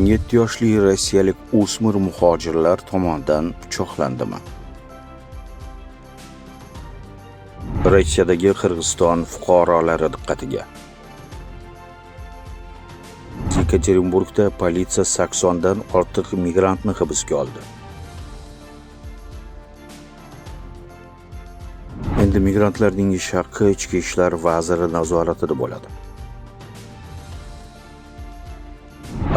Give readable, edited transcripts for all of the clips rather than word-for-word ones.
17 yoshli rossiyalik o'smir muhojirlar tomonidan pichoqlandimi? Rossiyadagi Qirg'iziston fuqarolari diqqatiga. Yekaterinburgda politsiya 80 dan ortiq migrantni hibsga oldi. Endi migrantlarning ish haqqi ichki ishlar vaziri nazoratida bo'ladi.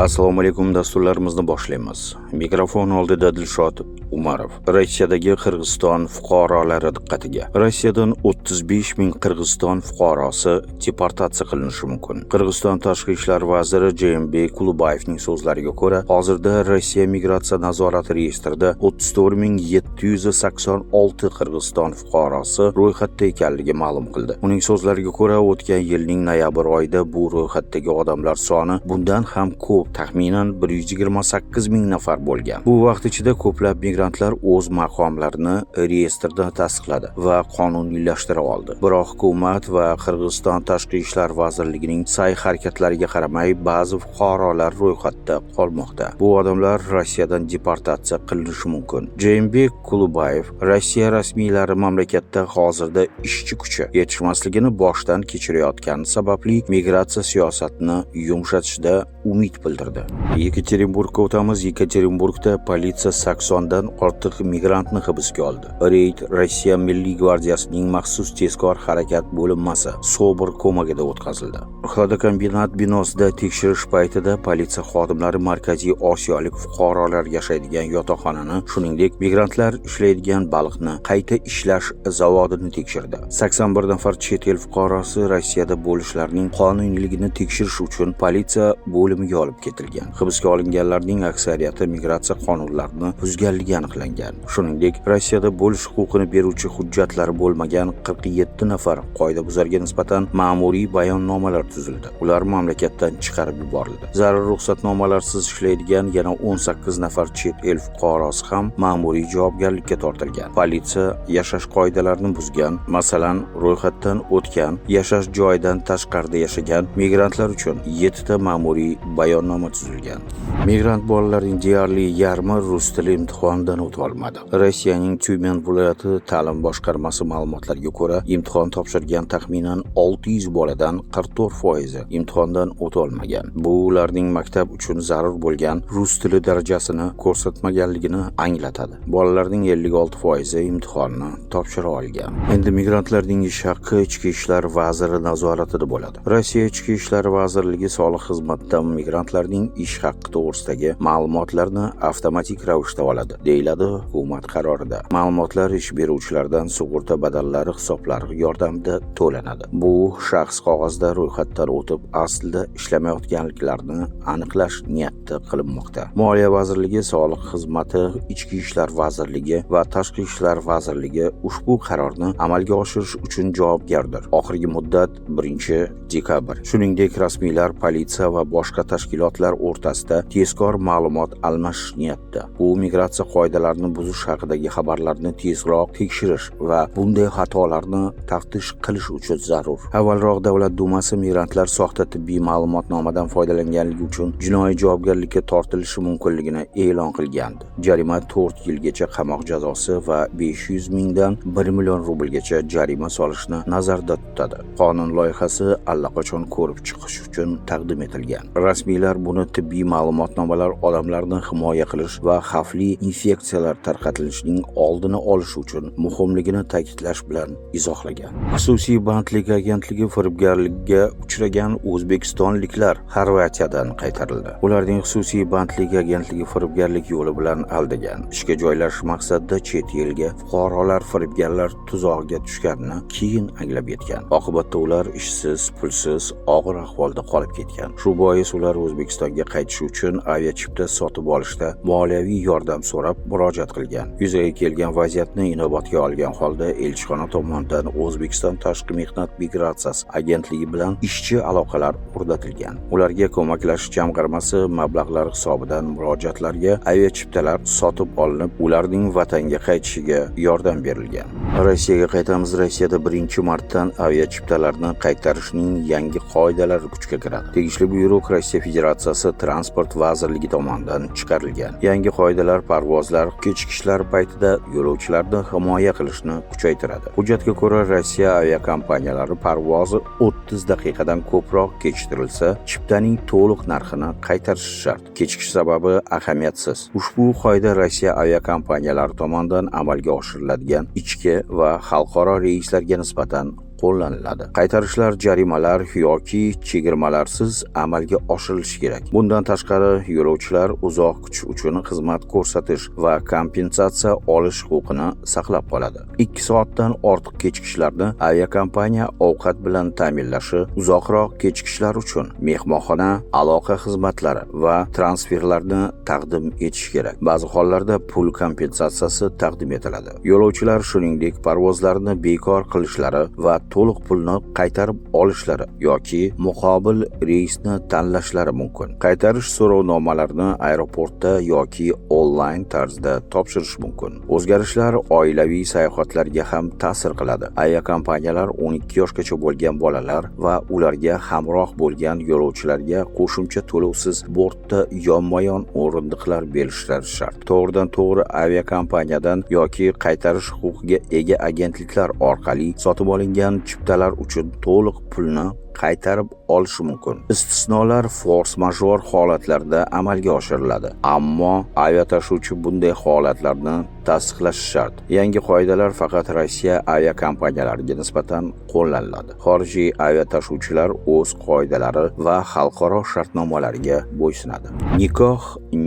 Assalomu alaykum, dasturlarimizni boshlaymiz. Mikrofon oldida Dilshod Umarov. Rossiyadagi Qirg'iziston fuqarolari diqqatiga. Rossiyadan 35 ming Qirg'iziston fuqarosi deportatsiya qilinishi mumkin. Qirg'iziston tashqi ishlar vaziri Jeymbek Kulubayevning so'zlariga ko'ra, hozirda Rossiya migratsiya nazorati reyestrida 34786 Qirg'iziston fuqarosi ro'yxatda ekanligi ma'lum qildi. Uning so'zlariga ko'ra, o'tgan yilning noyabr oyida bu ro'yxatdagi odamlar soni bundan ham ko'p, taxminan 128 ming nafar bo'lgan. Bu vaqt ichida ko'plab migrantlar o'z maqomlarini reyestrda tasdiqladi va qonuniylashtira oldi. Biroq hukumat va Qirg'iziston tashqi ishlar vazirligining sa'y-harakatlariga qaramay, ba'zi fuqarolar ro'yxatda qolmoqda. Bu odamlar Rossiyadan deportatsiya qilinishi mumkin. Jeymbek Kulubayev Rossiya rasmiylari mamlakatda hozirda ishchi kuchi yetishmasligini boshdan kechirayotgani sababli migratsiya siyosatini yumshatishda umid bildirdi. Yekaterinburgga o'tamiz. Yekaterinburgda politsiya 80 dan ortiq migrantni hibsga oldi. Reyd Rossiya Milliy gvardiyasining maxsus tezkor harakat bo'linmasi Sobir ko'magida o'tkazildi. Xodokombinat binosida tekshirish paytida politsiya xodimlari Markaziy Osiyolik fuqarolar yashaydigan yotoqxonani, shuningdek, migrantlar ishlaydigan baliqni qayta ishlash zavodini tekshirdi. 81 nafar chet el fuqarosi Rossiyada bo'lishlarining qonuniyligini tekshirish uchun politsiya bo'limiga olib ketilgan. Hibsga olinganlarning aksariyati migratsiya qonunlarini buzganligi aniqlangan. Shuningdek, Rossiyada bo'lish huquqini beruvchi hujjatlari bo'lmagan 47 nafar qoidabuzarga nisbatan ma'muriy bayonnomalar tuzildi. Ular mamlakatdan chiqarib yuborildi. Zarur ruxsatnomalarsiz ishlaydigan yana 18 nafar chet el fuqarosi ham ma'muriy javobgarlikka tortilgan. Politsiya yashash qoidalarini buzgan, masalan, ro'yxatdan o'tgan, yashash joyidan tashqarida yashagan migrantlar uchun 7 ta ma'muriy bayonnoma tuzilgan. Migrant bolalarning deyarli yarmi rus tili imtihonidan o'ta olmadi. Rossiyaning Tyumen viloyati ta'lim boshqarmasi ma'lumotlariga ko'ra, imtihon topshirgan taxminan 600 boladan 44% imtihondan o'ta olmagan. Bu ularning maktab uchun zarur bo'lgan rus tili darajasini ko'rsatmaganligini anglatadi. Bolalarning 56% imtihonni topshira olgan. Endi migrantlarning ish haqqi ichki ishlar vaziri nazoratida bo'ladi. Rossiya ichki ishlar vazirligi soliq xizmatidan migrantlarning ish haqqi to'g'risidagi ma'lumotlarni avtomatik ravishda oladi, deyiladi hukumat qarorida. Ma'lumotlar ish beruvchilardan sug'urta badallari hisoblari yordamida to'lanadi. Bu shaxs qog'ozda ro'yxatdan o'tib, aslida ishlamayotganliklarini aniqlash niyatida qilinmoqda. Moliya vazirligi, soliq xizmati, ichki ishlar vazirligi va tashqi ishlar vazirligi ushbu qarorni amalga oshirish uchun javobgardir. Oxirgi muddat 1-dekabr. Shuningdek, rasmiylar politsiya va boshqa tashkilotlar o'rtasida tezkor ma'lumot almashish niyatida. Bu migratsiya qoidalarini buzish haqidagi xabarlarni tezroq tekshirish va bunday xatolarni taftish qilish uchun zarur. Avvalroq Davlat dumasi migrantlar soxta tibbiy ma'lumotnomadan foydalanganligi uchun jinoiy javobgarlikka tortilishi mumkinligini e'lon qilgandi. Jarima 4 yilgacha qamoq jazosi va 500 mingdan 1 million rublgacha jarima solishni nazarda tutadi. Qonun loyihasi allaqachon ko'rib chiqish uchun taqdim etilgan. Rasmiylar buni tibbiy ma'lumotnomalar odamlarni himoya qilish va xavfli infeksiyalar tarqatilishining oldini olish uchun muhimligini ta'kidlash bilan izohlagan. Xususiy bandlik agentligi firibgarlikka uchragan o'zbekistonliklar Xorvatiyadan qaytarildi. Ularning xususiy bandlik agentligi firibgarlik yo'li bilan aldagan. Ishga joylashish maqsadida chet elga fuqarolar firibgarlar tuzog'iga tushganini keyin anglab yetgan. Oqibatda ular ishsiz, pulsiz, og'ir ahvolda qolib ketgan. Shu bois ular O'zbekistonga qaytish uchun aviachipta sotib olishda moliyaviy yordam so'rab murojaat qilgan. Yuzaga kelgan vaziyatni inobatga olgan holda elchixona tomonidan O'zbekiston tashqi mehnat migratsiyasi agentligi bilan ishchi aloqalar o'rnatilgan. Ularga ko'maklashish jamg'armasi mablag'lar hisobidan murojaatlarga aviachiptalar sotib olinib, ularning vatanga qaytishiga yordam berilgan. Rossiyaga qaytamiz. Rossiyada birinchi martdan aviachiptalarni qaytarishning yangi qoidalari kuchga kiradi. Tegishli buyruq Rossiya Federatsiyasi Transport vazirligi tomonidan chiqarilgan. Yangi qoidalar parvozlar, kechikishlar paytida yo'lovchilarni himoya qilishni kuchaytiradi. Hujjatga ko'ra, Rossiya aviakompaniyalari parvozi 30 daqiqadan ko'proq kechiktirilsa, chiptaning to'liq narxini qaytarishi shart. Kechikish sababi ahamiyatsiz. Ushbu qoida Rossiya aviakompaniyalari tomonidan amalga oshiriladigan ichki va xalqaro reyslarga nisbatan qo'llaniladi. Qaytarishlar jarimalar yoki chegirmalarsiz amalga oshirilishi kerak. Bundan tashqari, yo'lovchilar uzoq kutish uchun xizmat ko'rsatish va kompensatsiya olish huquqini saqlab qoladi. 2 soatdan ortiq kechikishlarni aviakompaniya ovqat bilan ta'minlashi, uzoqroq kechikishlar uchun mehmonxona, aloqa xizmatlari va transferlarni taqdim etish kerak. Ba'zi hollarda pul kompensatsiyasi taqdim etiladi. Yo'lovchilar shuningdek parvozlarni bekor qilishlari va to'liq pulni qaytarib olishlari yoki muqobil reysni tanlashlari mumkin. Qaytarish so'rovnomalarini aeroportda yoki onlayn tarzda topshirish mumkin. O'zgarishlar oilaviy sayohatlarga ham ta'sir qiladi. Aviakompaniyalar 12 yoshgacha bo'lgan bolalar va ularga hamroh bo'lgan yo'lovchilarga qo'shimcha to'lovsiz bortda yonma-yon o'rindiqlar berishlari shart. To'g'ridan-to'g'ri aviakompaniyadan yoki qaytarish huquqiga ega agentliklar orqali sotib olingan chiptalar uchun to'liq pulni qaytarib olishi mumkin. Istisnolar force-major holatlarda amalga oshiriladi, ammo aviatashuvchi bunday holatlarni tasdiqlashi shart. Yangi qoidalar faqat Rossiya aviakompaniyalariga nisbatan qo'llaniladi. Xorijiy aviatashuvchilar o'z qoidalari va xalqaro shartnomalariga bo'ysunadi. Nikoh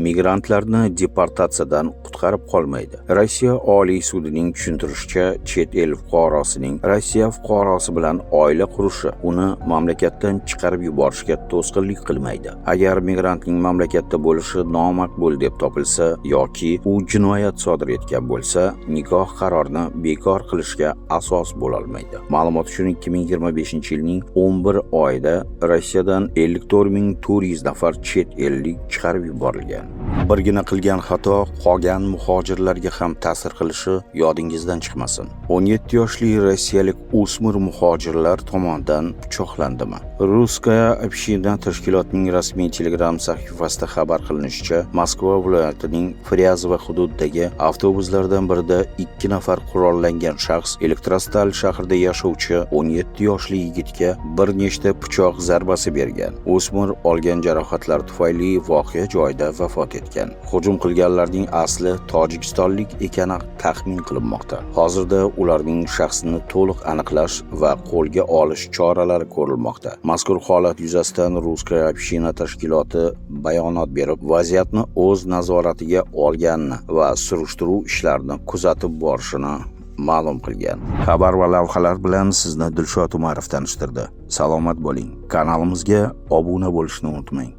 migrantlarni deportatsiyadan qutqarib qolmaydi. Rossiya Oliy sudining tushuntirishicha, chet el fuqarosining Rossiya fuqarosi bilan oila qurishi uni mamlakatdan chiqarib yuborishga to'sqinlik qilmaydi. Agar migrantning mamlakatda bo'lishi nomaqbul deb topilsa yoki u jinoyat sodir etgan bo'lsa, nikoh qarorini bekor qilishga asos bo'la olmaydi. Ma'lumot uchun 2025-yilning 11 oyida Rossiyadan 54.400 nafar chet ellik chiqarib yuborilgan. Birgina qilgan xato qolgan muhojirlarga ham ta'sir qilishi yodingizdan chiqmasin. 17 yoshli rossiyalik o'smir muhojirlar tomonidan pichoqlandimi? Ruskaya община tashkilotining rasmiy Telegram sahifasida xabar qilinishicha, Moskva viloyatining Fryazova hududidagi avtobuslardan birida 2 nafar qurollangan shaxs Elektrostal shahrida yashovchi 17 yoshli yigitga bir nechta pichoq zarbasi bergan. O'smir olgan jarohatlar tufayli voqea joyida vafot etgan. Hujum qilganlarning asli tojikistonlik ekani taxmin qilinmoqda. Hozirda ularning shaxsini to'liq aniqlash va qo'lga olish choralari ko'rilmoqda. Mazkur holat yuzasidan Ruskaya община tashkiloti bayonot berib, vaziyatni o'z nazoratiga olganini va surishtiruv ishlarini kuzatib borishini ma'lum qilgan. Xabar va lavhalar bilan sizni Dilshod Umarov tanishtirdi. Salomat bo'ling. Kanalimizga obuna bo'lishni unutmang.